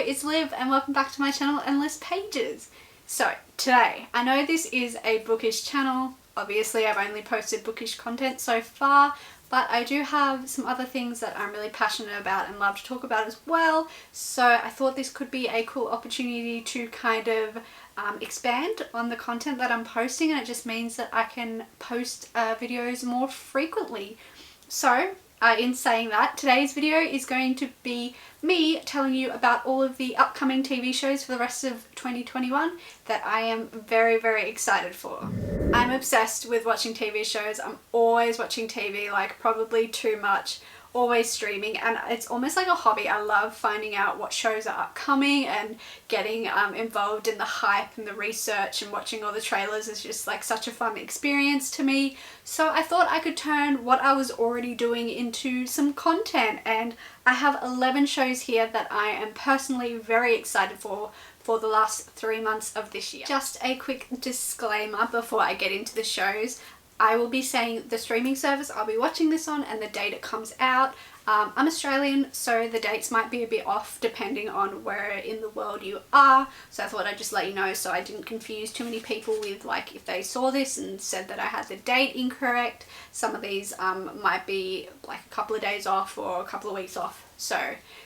it's Liv and welcome back to my channel Endless Pages. So today, I know this is a bookish channel, obviously I've only posted bookish content so far, but I do have some other things that I'm really passionate about and love to talk about as well, so I thought this could be a cool opportunity to kind of expand on the content that I'm posting, and it just means that I can post videos more frequently. So in saying that, today's video is going to be me telling you about all of the upcoming TV shows for the rest of 2021 that I am very, very excited for. I'm obsessed with watching TV shows. I'm always watching TV, like probably too much, always streaming, and it's almost like a hobby. I love finding out what shows are upcoming and getting involved in the hype and the research, and watching all the trailers is just like such a fun experience to me. So I thought I could turn what I was already doing into some content, and I have 11 shows here that I am personally very excited for the last 3 months of this year. Just a quick disclaimer before I get into the shows. I will be saying the streaming service I'll be watching this on and the date it comes out. I'm Australian, so the dates might be a bit off depending on where in the world you are, so I thought I'd just let you know so I didn't confuse too many people with, like, if they saw this and said that I had the date incorrect. Some of these might be like a couple of days off or a couple of weeks off, so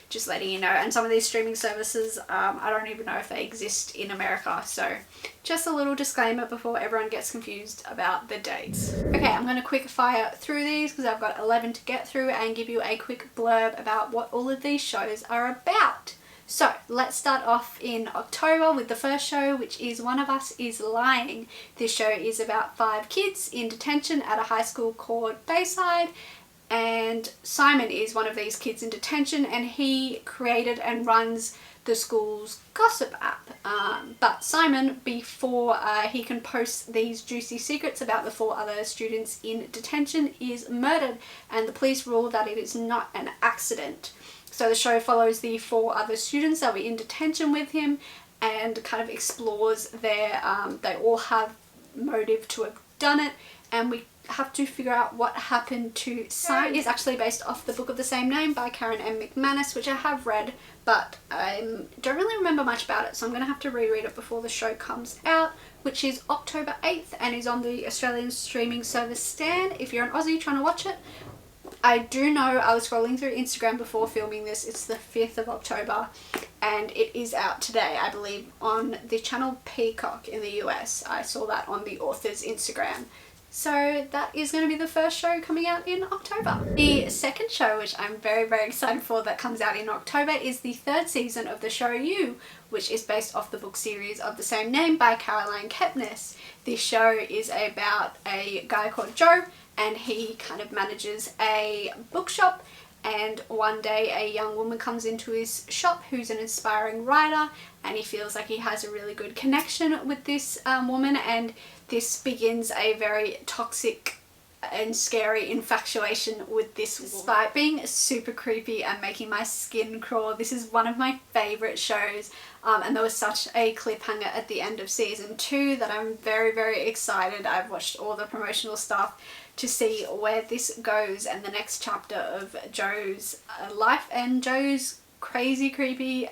just letting you know. And some of these streaming services, I don't even know if they exist in America, so just a little disclaimer before everyone gets confused about the dates. Okay, I'm going to quick fire through these because I've got 11 to get through, and give you a quick blurb about what all of these shows are about. So let's start off in October with the first show, which is One of Us is Lying. This show is about 5 kids in detention at a high school called Bayside, and Simon is one of these kids in detention, and he created and runs the school's gossip app. But Simon, before he can post these juicy secrets about the 4 other students in detention, is murdered, and the police rule that it is not an accident. So the show follows the 4 other students that were in detention with him and kind of explores their, they all have motive to have done it, and we have to figure out what happened to Simon. It is actually based off the book of the same name by Karen M. McManus, which I have read, but I don't really remember much about it, so I'm going to have to reread it before the show comes out, which is October 8th and is on the Australian streaming service Stan if you're an Aussie trying to watch it. I do know, I was scrolling through Instagram before filming this, it's the 5th of October and it is out today, I believe, on the channel Peacock in the US. I saw that on the author's Instagram. So that is going to be the first show coming out in October. The second show, which I'm very, very excited for, that comes out in October is the 3rd season of the show You, which is based off the book series of the same name by Caroline Kepnes. This show is about a guy called Joe, and he kind of manages a bookshop, and one day a young woman comes into his shop who's an inspiring writer, and he feels like he has a really good connection with this woman, and this begins a very toxic and scary infatuation with this woman. Despite being super creepy and making my skin crawl, this is one of my favourite shows, and there was such a cliffhanger at the end of season 2 that I'm very, very excited. I've watched all the promotional stuff to see where this goes and the next chapter of Joe's life and Joe's crazy, creepy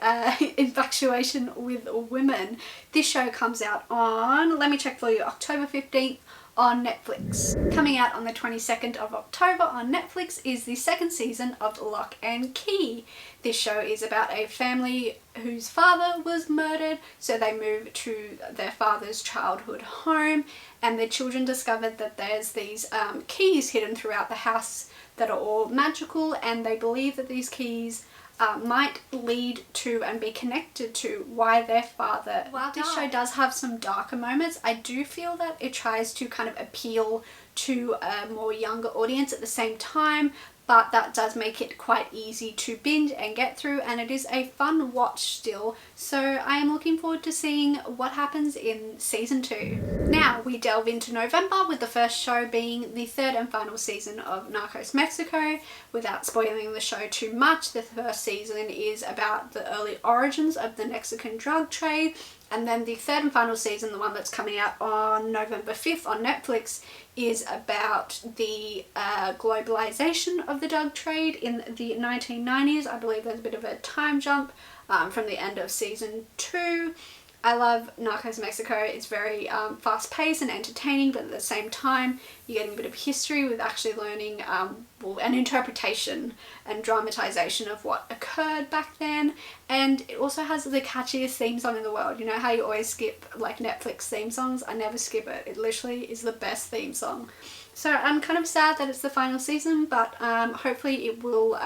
infatuation with women. This show comes out on, let me check for you, October 15th on Netflix. Coming out on the 22nd of October on Netflix is the 2nd season of Lock and Key. This show is about a family whose father was murdered, so they move to their father's childhood home, and the children discovered that there's these keys hidden throughout the house that are all magical, and they believe that these keys might lead to and be connected to why their father died. This show does have some darker moments. I do feel that it tries to kind of appeal to a more younger audience at the same time, but that does make it quite easy to binge and get through, and it is a fun watch still, so I am looking forward to seeing what happens in season 2. Now we delve into November with the first show being the 3rd and final season of Narcos Mexico. Without spoiling the show too much, the first season is about the early origins of the Mexican drug trade, and then the 3rd and final season, the one that's coming out on November 5th on Netflix, is about the globalization of the drug trade in the 1990s. I believe there's a bit of a time jump from the end of season 2. I love Narcos Mexico. It's very fast paced and entertaining, but at the same time you're getting a bit of history with actually learning an interpretation and dramatization of what occurred back then. And it also has the catchiest theme song in the world. You know how you always skip like Netflix theme songs? I never skip it. It literally is the best theme song. So I'm kind of sad that it's the final season, but hopefully it will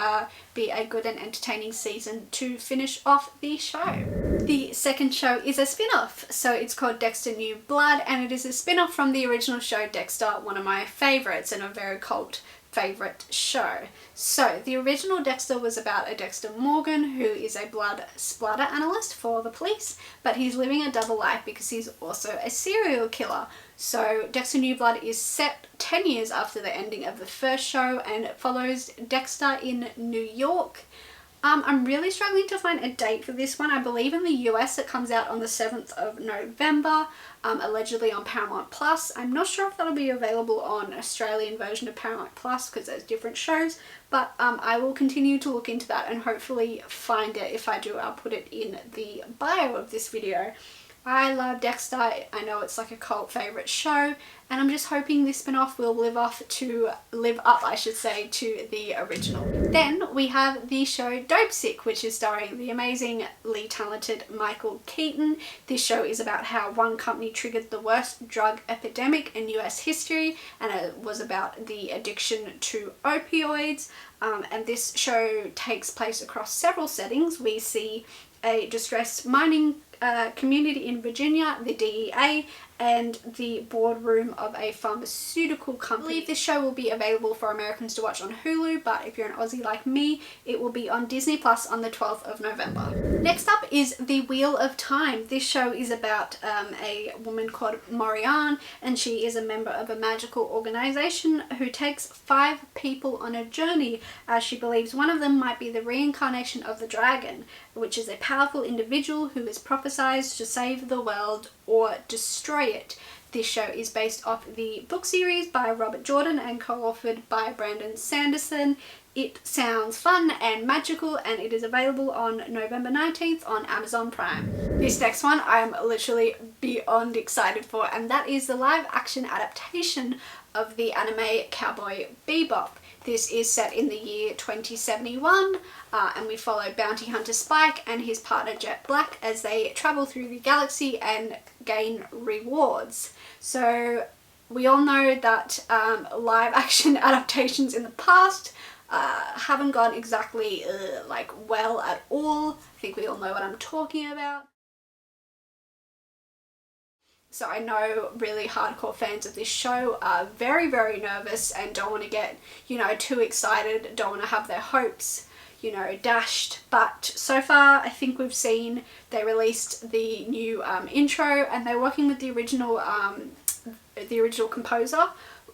be a good and entertaining season to finish off the show. The second show is a spin-off, so it's called Dexter New Blood, and it is a spin-off from the original show Dexter, one of my favourites and a very cult favourite show. So the original Dexter was about a Dexter Morgan who is a blood splatter analyst for the police, but he's living a double life because he's also a serial killer. So Dexter New Blood is set 10 years after the ending of the first show and it follows Dexter in New York. I'm really struggling to find a date for this one. I believe in the US it comes out on the 7th of November, allegedly on Paramount Plus. I'm not sure if that'll be available on an Australian version of Paramount Plus because there's different shows, but I will continue to look into that and hopefully find it. If I do, I'll put it in the bio of this video. I love Dexter. I know it's like a cult favourite show, and I'm just hoping this spin-off will live up, I should say, to the original. Then we have the show Dopesick, which is starring the amazingly talented Michael Keaton. This show is about how one company triggered the worst drug epidemic in US history, and it was about the addiction to opioids. And this show takes place across several settings. We see a distressed mining community in Virginia, the DEA, and the boardroom of a pharmaceutical company. I believe this show will be available for Americans to watch on Hulu, but if you're an Aussie like me, it will be on Disney Plus on the 12th of November. Next up is The Wheel of Time. This show is about a woman called Moriarne, and she is a member of a magical organization who takes 5 people on a journey as she believes one of them might be the reincarnation of the dragon, which is a powerful individual who is prophesized to save the world or destroy it. This show is based off the book series by Robert Jordan and co-authored by Brandon Sanderson. It sounds fun and magical, and it is available on November 19th on Amazon Prime. This next one I'm literally beyond excited for, and that is the live action adaptation of the anime Cowboy Bebop. This is set in the year 2071, and we follow bounty hunter Spike and his partner Jet Black as they travel through the galaxy and gain rewards. So we all know that live action adaptations in the past haven't gone exactly well at all. I think we all know what I'm talking about. So I know really hardcore fans of this show are very, very nervous and don't want to get, too excited, don't want to have their hopes, dashed. But so far, I think we've seen they released the new intro, and they're working with the original composer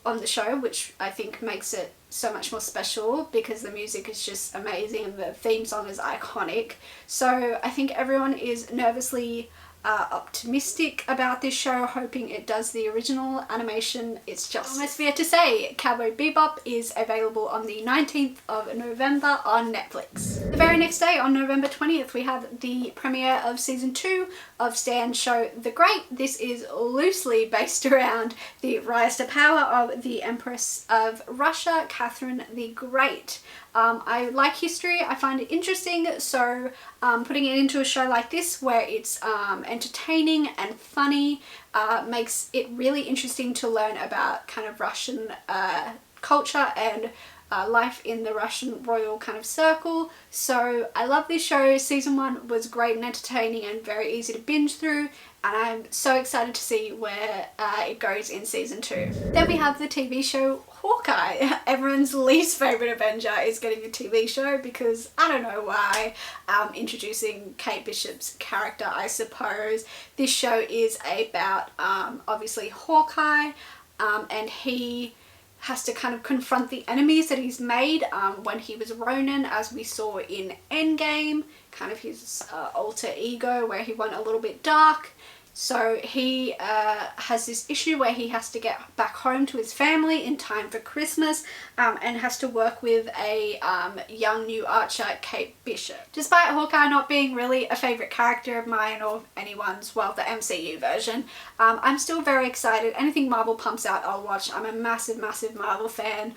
on the show, which I think makes it so much more special because the music is just amazing and the theme song is iconic. So I think everyone is nervously optimistic about this show, hoping it does the original animation. It's just almost fair to say Cowboy Bebop is available on the 19th of November on Netflix. The very next day, on November 20th, we have the premiere of season 2 of Stan's show The Great. This is loosely based around the rise to power of the Empress of Russia, Catherine the Great. I like history, I find it interesting, so putting it into a show like this where it's entertaining and funny makes it really interesting to learn about kind of Russian culture and life in the Russian royal kind of circle. So I love this show. Season 1 was great and entertaining and very easy to binge through, and I'm so excited to see where it goes in season 2. Then we have the TV show Hawkeye. Everyone's least favourite Avenger is getting a TV show because I don't know why. Introducing Kate Bishop's character, I suppose. This show is about obviously Hawkeye, and he has to kind of confront the enemies that he's made when he was Ronin, as we saw in Endgame, kind of his alter ego where he went a little bit dark. So he has this issue where he has to get back home to his family in time for Christmas, and has to work with a young new archer, Kate Bishop. Despite Hawkeye not being really a favourite character of mine or anyone's, well, the MCU version, I'm still very excited. Anything Marvel pumps out, I'll watch. I'm a massive Marvel fan.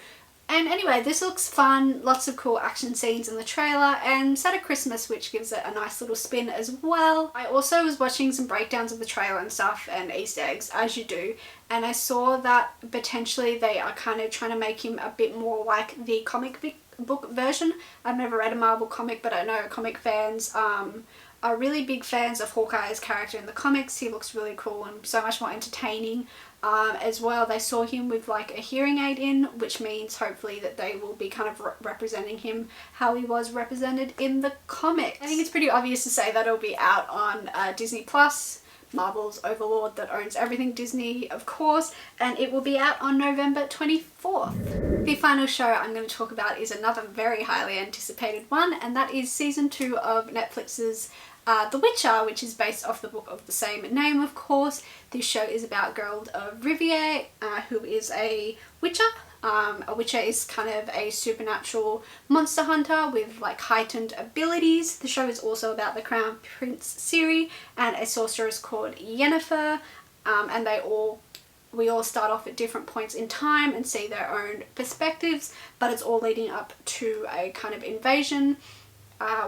And anyway, this looks fun, lots of cool action scenes in the trailer, and set at Christmas, which gives it a nice little spin as well. I also was watching some breakdowns of the trailer and stuff, and Easter eggs, as you do, and I saw that potentially they are kind of trying to make him a bit more like the comic book version. I've never read a Marvel comic, but I know comic fans are really big fans of Hawkeye's character in the comics. He looks really cool and so much more entertaining. As well, they saw him with like a hearing aid in, which means hopefully that they will be kind of representing him how he was represented in the comics. I think it's pretty obvious to say that it'll be out on Disney Plus, Marvel's overlord that owns everything Disney, of course, and it will be out on November 24th. The final show I'm going to talk about is another very highly anticipated one, and that is season 2 of Netflix's The Witcher, which is based off the book of the same name, of course. This show is about Geralt of Rivia, who is a witcher. A witcher is kind of a supernatural monster hunter with like heightened abilities. The show is also about the Crown Prince Ciri and a sorceress called Yennefer, and we all start off at different points in time and see their own perspectives, but it's all leading up to a kind of invasion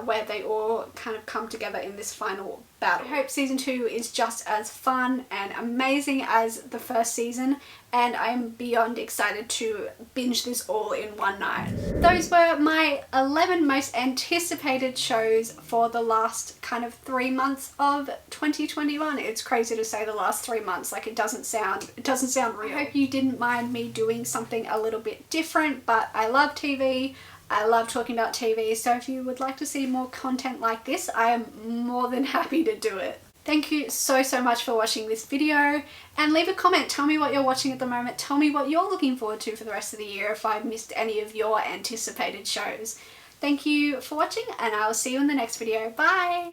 where they all kind of come together in this final battle. I hope season 2 is just as fun and amazing as the first season, and I'm beyond excited to binge this all in one night. Those were my 11 most anticipated shows for the last kind of 3 months of 2021. It's crazy to say the last 3 months, like it doesn't sound real. I hope you didn't mind me doing something a little bit different, but I love TV. I love talking about TV, so if you would like to see more content like this, I am more than happy to do it. Thank you so much for watching this video, and leave a comment. Tell me what you're watching at the moment. Tell me what you're looking forward to for the rest of the year if I missed any of your anticipated shows. Thank you for watching, and I'll see you in the next video. Bye!